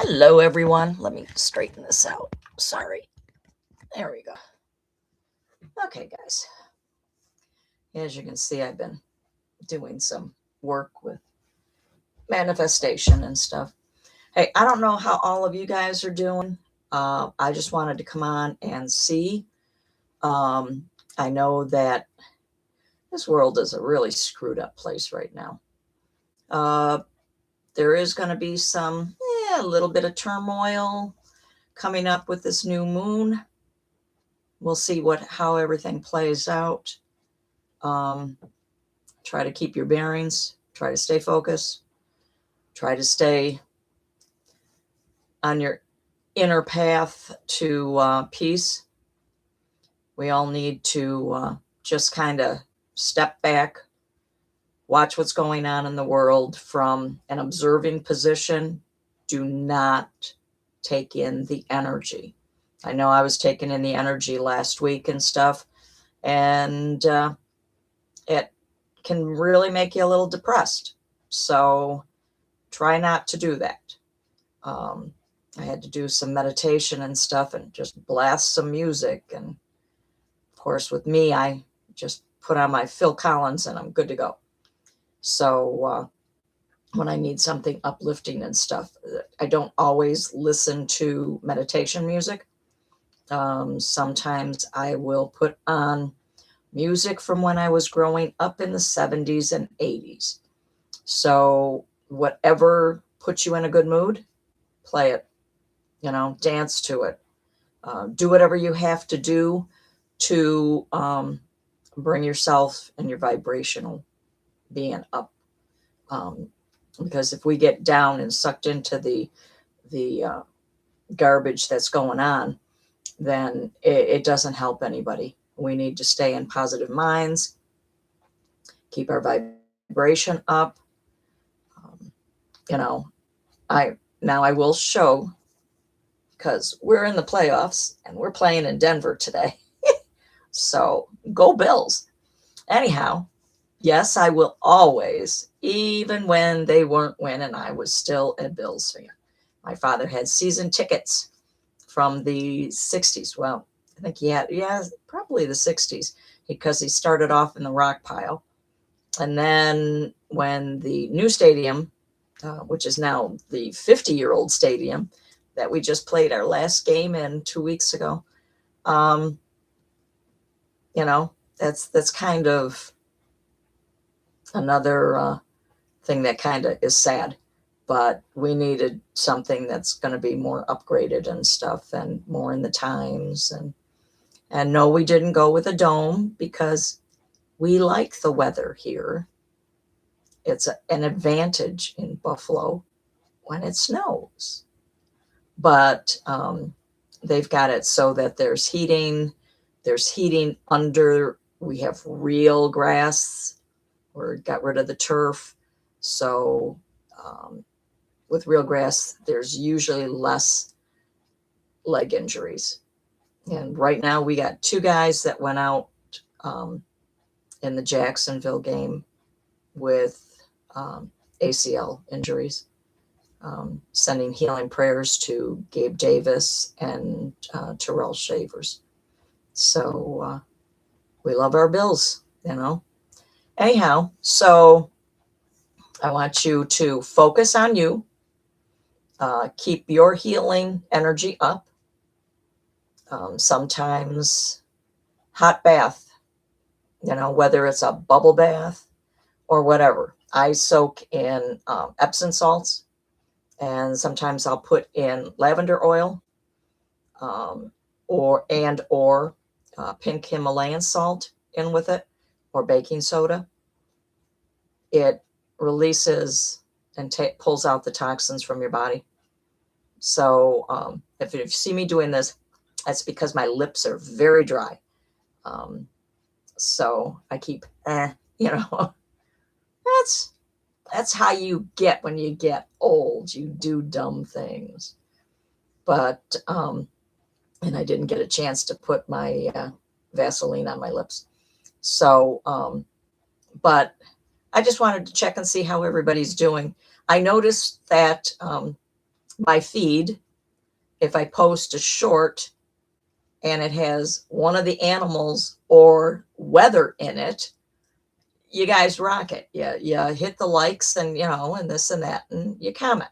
Hello, everyone. Let me straighten this out. Sorry. There we go. Okay, guys. As you can see, I've been doing some work with manifestation and stuff. Hey, I don't know how all of you guys are doing. I just wanted to come on and see. Um, I know that this world is a really screwed up place right now. Uh, there is going to be a little bit of turmoil coming up with this new moon. We'll see how everything plays out. Um, try to keep your bearings. Try to stay focused. Try to stay on your inner path to peace. We all need to just kind of step back, watch what's going on in the world from an observing position. Do not take in the energy. I know I was taking in the energy last week and stuff, and it can really make you a little depressed. So try not to do that. I had to do some meditation and stuff and just blast some music. And of course, with me, I just put on my Phil Collins and I'm good to go. So when I need something uplifting and stuff, I don't always listen to meditation music. Sometimes I will put on music from when I was growing up in the 70s and 80s. So whatever puts you in a good mood, play it, dance to it. Do whatever you have to do to bring yourself and your vibrational being up. Because if we get down and sucked into the garbage that's going on, then it doesn't help anybody. We need to stay in positive minds, keep our vibration up. I will show, because we're in the playoffs and we're playing in Denver today. So go Bills. Anyhow, yes, I will always, even when they weren't winning, I was still a Bills fan. My father had season tickets from the 60s. Well, I think he had, probably the 60s, because he started off in the rock pile. And then when the new stadium, which is now the 50-year-old stadium that we just played our last game in 2 weeks ago, that's kind of another thing that kind of is sad. But we needed something that's going to be more upgraded and stuff and more in the times. And no, we didn't go with a dome because we like the weather here. It's an advantage in Buffalo when it snows. But they've got it so that there's heating. There's heating under. We have real grass. We got rid of the turf. So with real grass, there's usually less leg injuries. And right now we got 2 guys that went out in the Jacksonville game with ACL injuries. Sending healing prayers to Gabe Davis and Terrell Shavers. So we love our Bills, Anyhow, so I want you to focus on you. Keep your healing energy up. Sometimes hot bath, whether it's a bubble bath or whatever. I soak in Epsom salts, and sometimes I'll put in lavender oil or pink Himalayan salt in with it, or baking soda. It releases and pulls out the toxins from your body. So if you see me doing this, that's because my lips are very dry. So I keep, that's how you get when you get old. You do dumb things. But, and I didn't get a chance to put my Vaseline on my lips. So, but I just wanted to check and see how everybody's doing. I noticed that my feed, if I post a short and it has one of the animals or weather in it, you guys rock it. You hit the likes and, and this and that, and you comment.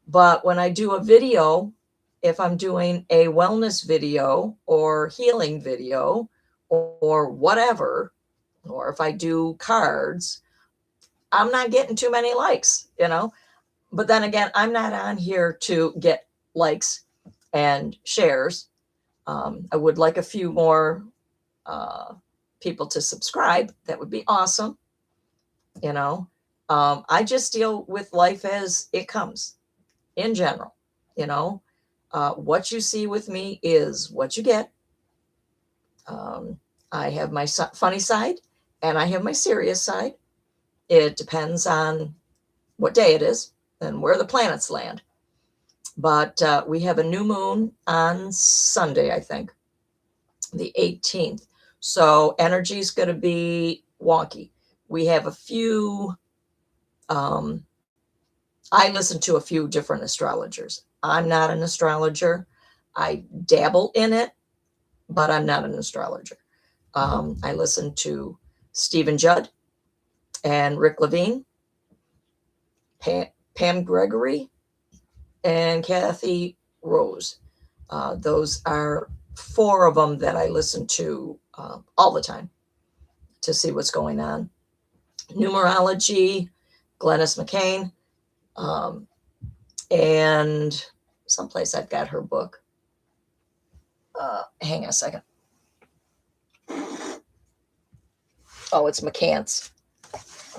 But when I do a video, if I'm doing a wellness video or healing video or whatever, or if I do cards, I'm not getting too many likes, But then again, I'm not on here to get likes and shares. I would like a few more people to subscribe. That would be awesome. I just deal with life as it comes in general. What you see with me is what you get. I have my funny side and I have my serious side. It depends on what day it is and where the planets land. But we have a new moon on Sunday, I think, the 18th. So energy is going to be wonky. We have a few, I listen to a few different astrologers. I'm not an astrologer. I dabble in it, but I'm not an astrologer. I listen to Stephen Judd and Rick Levine, Pam Gregory, and Kathy Rose. Those are 4 of them that I listen to all the time to see what's going on. Numerology, Glennis McCain, and someplace I've got her book. Hang on a second. Oh, it's McCants,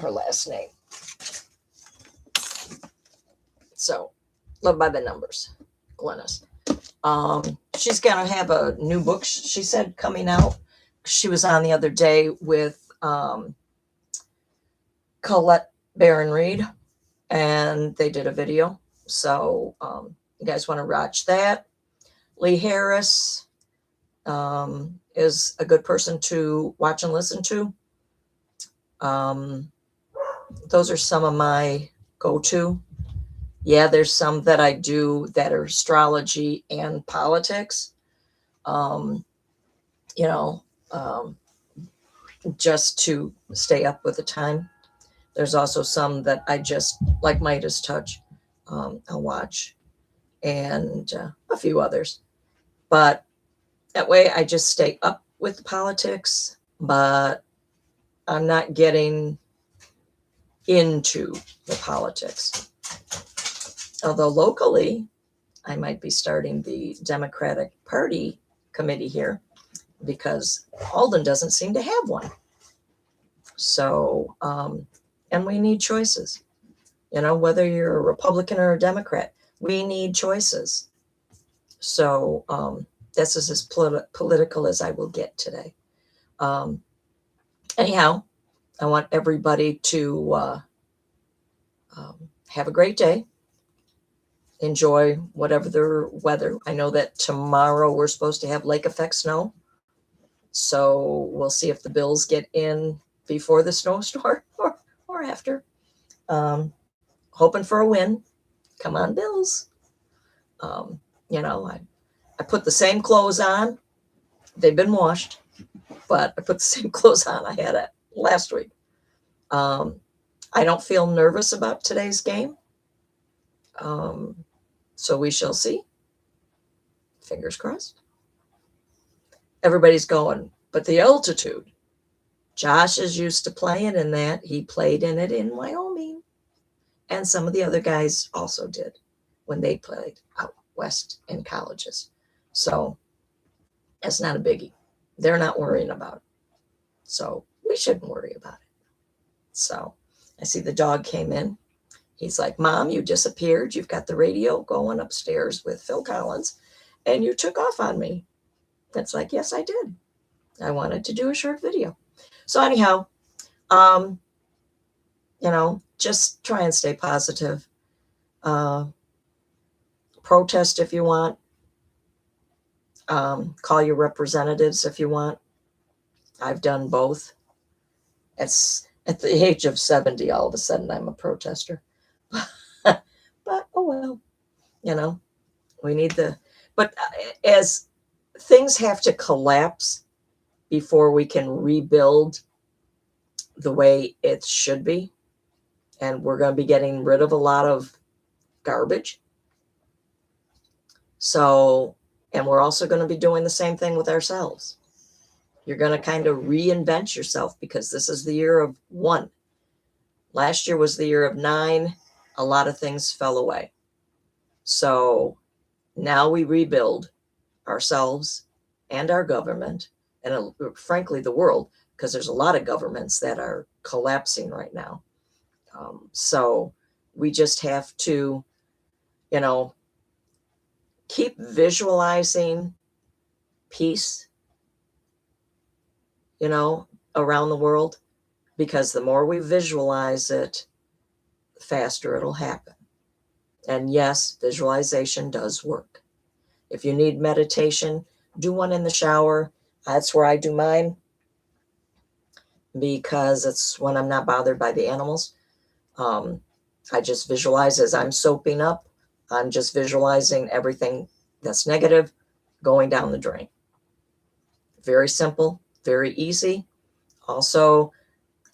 her last name. So, Love by the Numbers, Glennis. She's going to have a new book, she said, coming out. She was on the other day with Colette Baron Reed, and they did a video. So you guys want to watch that. Lee Harris is a good person to watch and listen to. Those are some of my go-to. Yeah, there's some that I do that are astrology and politics. Just to stay up with the time. There's also some that I just, like Midas Touch, I'll watch, and a few others. But that way I just stay up with politics, but I'm not getting into the politics. Although locally, I might be starting the Democratic Party committee here because Alden doesn't seem to have one. So, and we need choices. Whether you're a Republican or a Democrat, we need choices. So that's as political as I will get today. Anyhow, I want everybody to have a great day. Enjoy whatever the weather. I know that tomorrow we're supposed to have lake effect snow. So we'll see if the Bills get in before the snowstorm or after. Hoping for a win. Come on, Bills. I put the same clothes on. They've been washed, but I put the same clothes on I had last week. I don't feel nervous about today's game. So we shall see. Fingers crossed. Everybody's going, but the altitude. Josh is used to playing in that. He played in it in Wyoming. And some of the other guys also did when they played out west in colleges. So that's not a biggie. They're not worrying about it. So we shouldn't worry about it. So I see the dog came in. He's like, Mom, you disappeared. You've got the radio going upstairs with Phil Collins, and you took off on me. It's like, yes, I did. I wanted to do a short video. So anyhow, just try and stay positive. Protest if you want. Call your representatives if you want. I've done both. It's at the age of 70, all of a sudden I'm a protester. But oh well. You know, we need but as things have to collapse before we can rebuild the way it should be. And we're going to be getting rid of a lot of garbage. So, and we're also going to be doing the same thing with ourselves. You're going to kind of reinvent yourself because this is the year of 1. Last year was the year of 9. A lot of things fell away. So now we rebuild ourselves and our government and frankly the world, because there's a lot of governments that are collapsing right now. So we just have to, keep visualizing peace, around the world, because the more we visualize it, the faster it'll happen. And yes, visualization does work. If you need meditation, do one in the shower. That's where I do mine because it's when I'm not bothered by the animals. I just visualize as I'm soaping up. I'm just visualizing everything that's negative going down the drain. Very simple, very easy. Also,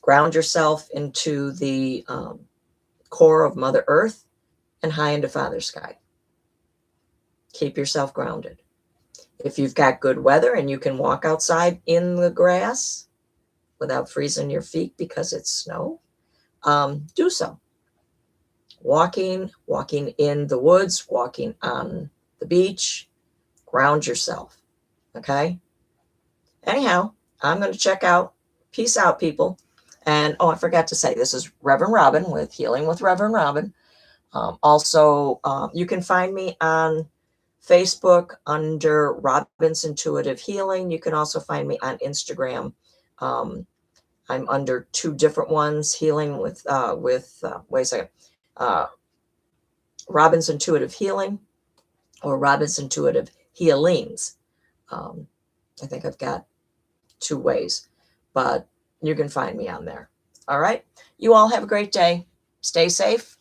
ground yourself into the core of Mother Earth and high into Father Sky. Keep yourself grounded. If you've got good weather and you can walk outside in the grass without freezing your feet because it's snow, do so. Walking in the woods, walking on the beach, ground yourself. Okay? Anyhow, I'm going to check out. Peace out, people. And I forgot to say, this is Reverend Robin with Healing with Reverend Robin. Also, you can find me on Facebook under Robin's Intuitive Healing. You can also find me on Instagram. I'm under 2 different ones, Healing with wait a second, Robin's Intuitive Healing or Robin's Intuitive Healings. I think I've got 2 ways, but you can find me on there. All right. You all have a great day. Stay safe.